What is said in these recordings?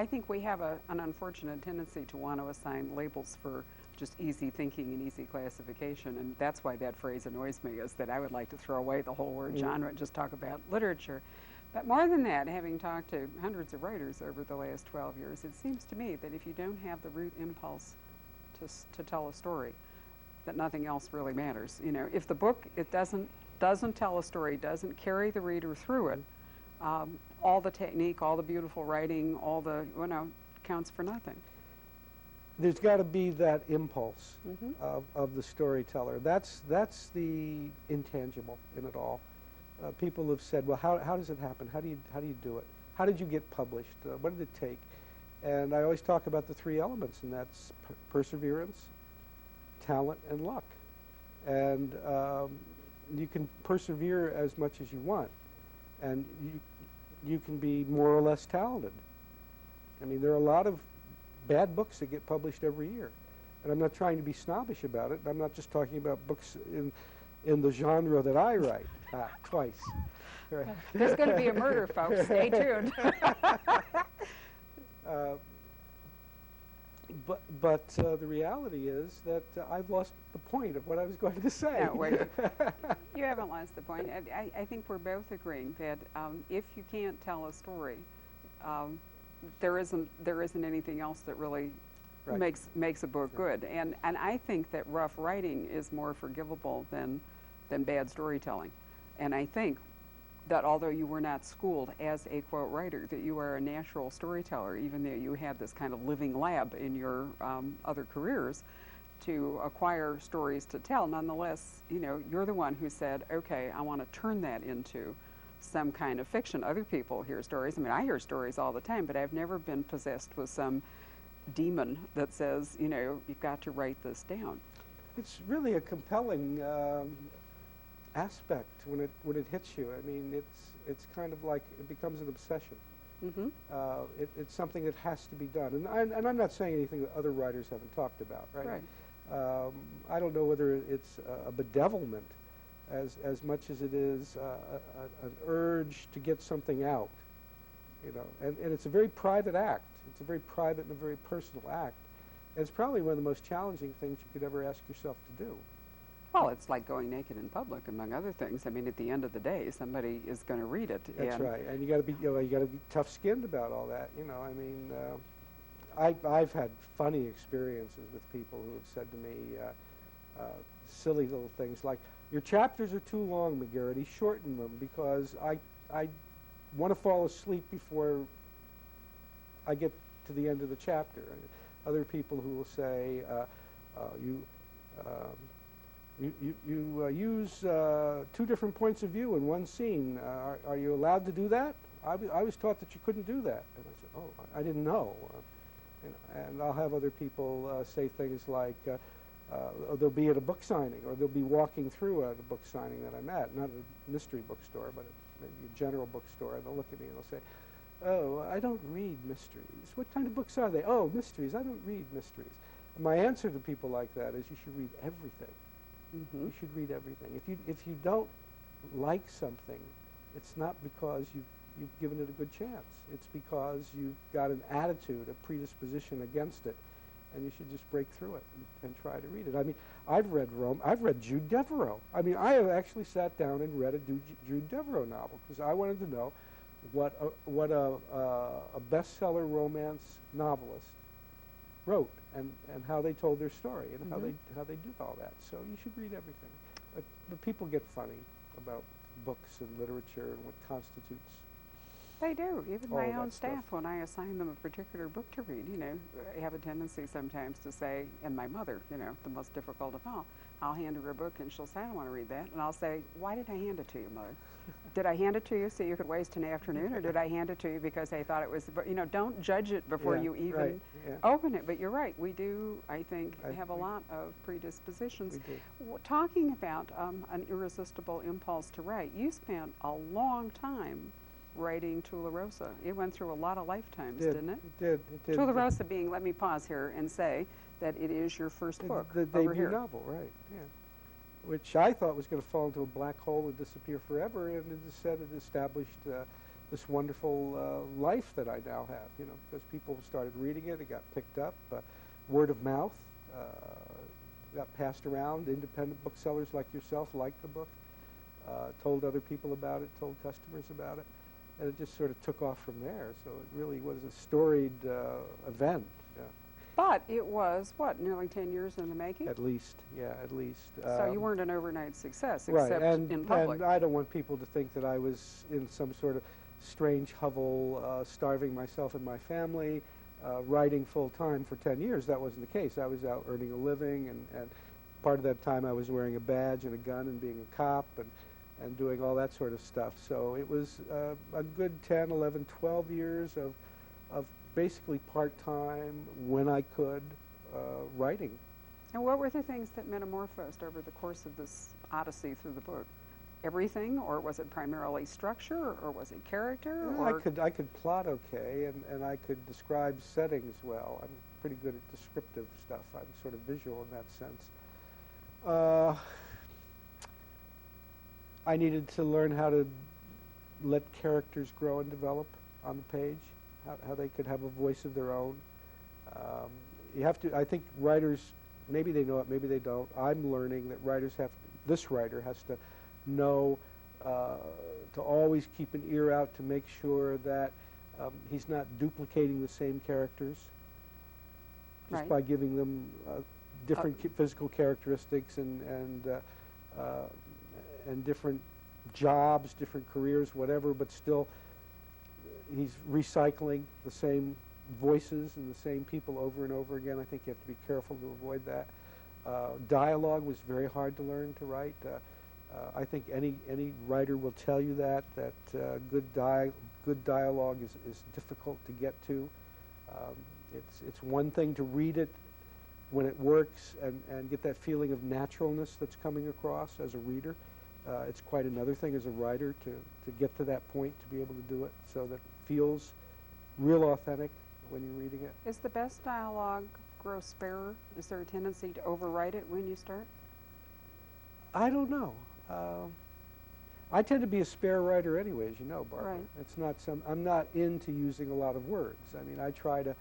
I think we have an unfortunate tendency to want to assign labels for just easy thinking and easy classification, and that's why that phrase annoys me, is that I would like to throw away the whole word genre and just talk about literature. But more than that, having talked to hundreds of writers over the last 12 years, it seems to me that if you don't have the root impulse to tell a story, that nothing else really matters. You know, if the book, it doesn't tell a story, doesn't carry the reader through it, all the technique, all the beautiful writing, all the, you know, counts for nothing. There's got to be that impulse of the storyteller. That's the intangible in it all. People have said, well, how does it happen? How do you do it? How did you get published? What did it take? And I always talk about the three elements, and that's perseverance, talent, and luck. And you can persevere as much as you want, and you can be more or less talented. I mean, there are a lot of bad books that get published every year, and I'm not trying to be snobbish about it. I'm not just talking about books in the genre that I write. Twice. Right. There's going to be a murder, folks. Stay tuned. But the reality is that I've lost the point of what I was going to say. No, wait. You haven't lost the point. I think we're both agreeing that if you can't tell a story, there isn't anything else that really makes a book good. And I think that rough writing is more forgivable than bad storytelling. And I think that although you were not schooled as a quote writer, that you are a natural storyteller, even though you had this kind of living lab in your other careers to acquire stories to tell. Nonetheless, you know, you're the one who said, okay, I want to turn that into some kind of fiction. Other people hear stories. I mean, I hear stories all the time, but I've never been possessed with some demon that says, you know, you've got to write this down. It's really a compelling aspect when it hits you. I mean, it's kind of like it becomes an obsession. It's something that has to be done, and I'm not saying anything that other writers haven't talked about, right? I don't know whether it's a bedevilment as much as it is an urge to get something out, you know, and it's a very private act. It's a very private and a very personal act. And it's probably one of the most challenging things you could ever ask yourself to do. Well, it's like going naked in public, among other things. I mean, at the end of the day, somebody is going to read it. That's right, and you got to be, you got to be tough-skinned about all that. You know, I mean, I've had funny experiences with people who have said to me silly little things like, "Your chapters are too long, McGarrity. Shorten them because I want to fall asleep before I get to the end of the chapter." And other people who will say, "You use two different points of view in one scene. Are you allowed to do that?" I was taught that you couldn't do that. And I said, "Oh, I didn't know." You know, and I'll have other people say things like, they'll be at a book signing, or they'll be walking through at a book signing that I'm at, not a mystery bookstore, but maybe a general bookstore, and they'll look at me and they'll say, "Oh, I don't read mysteries." "What kind of books are they?" "Oh, mysteries. I don't read mysteries." And my answer to people like that is, you should read everything. You should read everything. If you don't like something, it's not because you've given it a good chance. It's because you've got an attitude, a predisposition against it, and you should just break through it and try to read it. I mean, I've read Jude Deveraux. I mean, I have actually sat down and read a Jude Deveraux novel because I wanted to know what a bestseller romance novelist wrote and how they told their story and how they did all that. So you should read everything. But people get funny about books and literature and what constitutes. They do. Even my own staff, when I assign them a particular book to read, you know, I have a tendency sometimes to say, and my mother, you know, the most difficult of all, I'll hand her a book and she'll say, "I don't want to read that." And I'll say, "Why did I hand it to you, Mother? Did I hand it to you so you could waste an afternoon, or did I hand it to you because I thought it was," you know, don't judge it before you even open it. But you're right. We do, I think, have a lot of predispositions. We do. Talking about an irresistible impulse to write, you spent a long time writing Tularosa. It went through a lot of lifetimes, didn't it? It did. Tularosa being, let me pause here and say that it is your first book. The debut novel, right, yeah. Which I thought was going to fall into a black hole and disappear forever, and it instead it established this wonderful life that I now have, you know, because people started reading it, it got picked up, word of mouth, got passed around, independent booksellers like yourself liked the book, told other people about it, told customers about it, and it just sort of took off from there. So it really was a storied event. But it was, what, nearly 10 years in the making? At least, yeah, at least. So you weren't an overnight success, right, except in public. And I don't want people to think that I was in some sort of strange hovel, starving myself and my family, writing full-time for 10 years. That wasn't the case. I was out earning a living, and part of that time I was wearing a badge and a gun and being a cop and doing all that sort of stuff. So it was a good 10, 11, 12 years of basically part-time, when I could, writing. And what were the things that metamorphosed over the course of this odyssey through the book? Everything, or was it primarily structure, or was it character? Or I could plot okay, and I could describe settings well. I'm pretty good at descriptive stuff. I'm sort of visual in that sense. I needed to learn how to let characters grow and develop on the page, how they could have a voice of their own. You have to, I think writers, maybe they know it, maybe they don't. I'm learning that this writer has to know to always keep an ear out to make sure that he's not duplicating the same characters just by giving them different physical characteristics and different jobs, different careers, whatever, but still he's recycling the same voices and the same people over and over again. I think you have to be careful to avoid that. Dialogue was very hard to learn to write. I think any writer will tell you that good dialogue is difficult to get to. It's one thing to read it when it works and get that feeling of naturalness that's coming across as a reader. It's quite another thing as a writer to get to that point, to be able to do it so that it feels real authentic when you're reading it. Is the best dialogue grow sparer? Is there a tendency to overwrite it when you start? I don't know. I tend to be a spare writer anyway, as you know, Barbara. Right. It's not I'm not into using a lot of words. I mean, I try to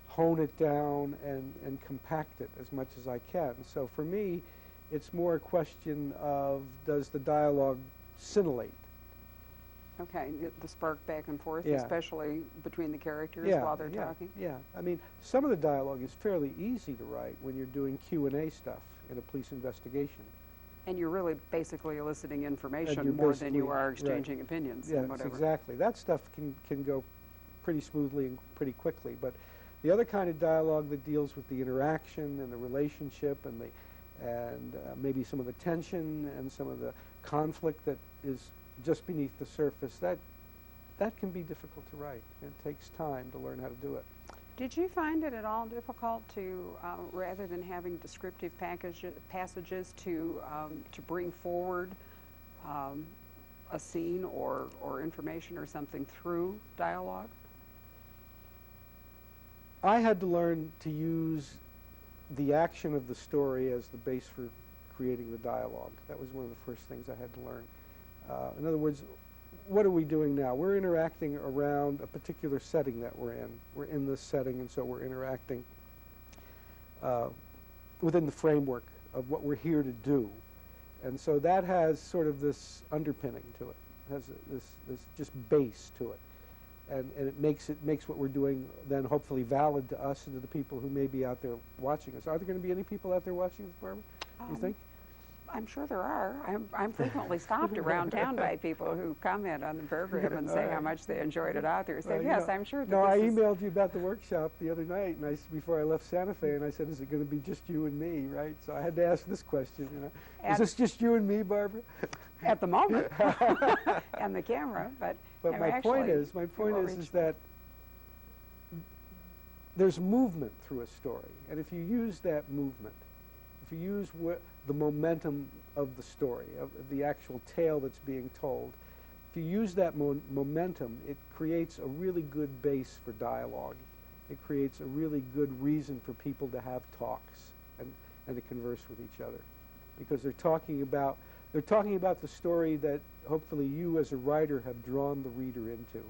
hone it down and compact it as much as I can. So for me, it's more a question of, does the dialogue scintillate? Okay, the spark back and forth, Yeah. especially between the characters while they're talking? Yeah, I mean, some of the dialogue is fairly easy to write when you're doing Q&A stuff in a police investigation. And you're really basically eliciting information more than you are exchanging opinions and whatever. Exactly. That stuff can go pretty smoothly and pretty quickly. But the other kind of dialogue that deals with the interaction and the relationship and maybe some of the tension and some of the conflict that is just beneath the surface, that can be difficult to write. It takes time to learn how to do it. Did you find it at all difficult to, rather than having descriptive passages, to bring forward a scene or information or something through dialogue? I had to learn to use the action of the story as the base for creating the dialogue. That was one of the first things I had to learn. In other words, what are we doing now? We're interacting around a particular setting that we're in. We're in this setting, and so we're interacting within the framework of what we're here to do. And so that has sort of this underpinning to it. It has this just base to it. And it makes what we're doing then hopefully valid to us and to the people who may be out there watching us. Are there going to be any people out there watching this, Barbara, you think? I'm sure there are. I'm frequently stopped around town by people who comment on the program and say how much they enjoyed it out there. So yes, I'm sure that No, I emailed you about the workshop the other night, and before I left Santa Fe, and I said, is it going to be just you and me, right? So I had to ask this question, you know. Is this just you and me, Barbara? At the moment, and the camera, but my point is that there's movement through a story, and if you use that movement, if you use the momentum of the story, of the actual tale that's being told, if you use that momentum, it creates a really good base for dialogue. It creates a really good reason for people to have talks and to converse with each other, because they're talking about the story that hopefully you as a writer have drawn the reader into.